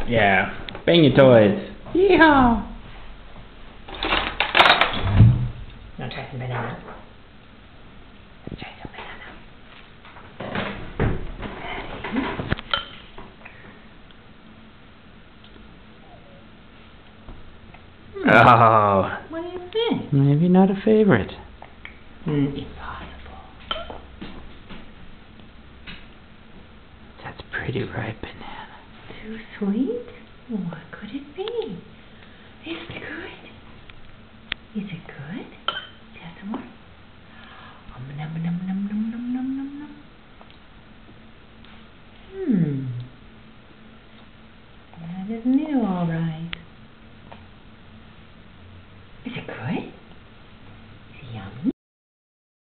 Yeah, bang your toys. Yeehaw! Want to try some banana? Let's try some banana. Oh, What do you think? maybe not a favorite. Impossible. That's pretty ripe banana. Too sweet? What could it be?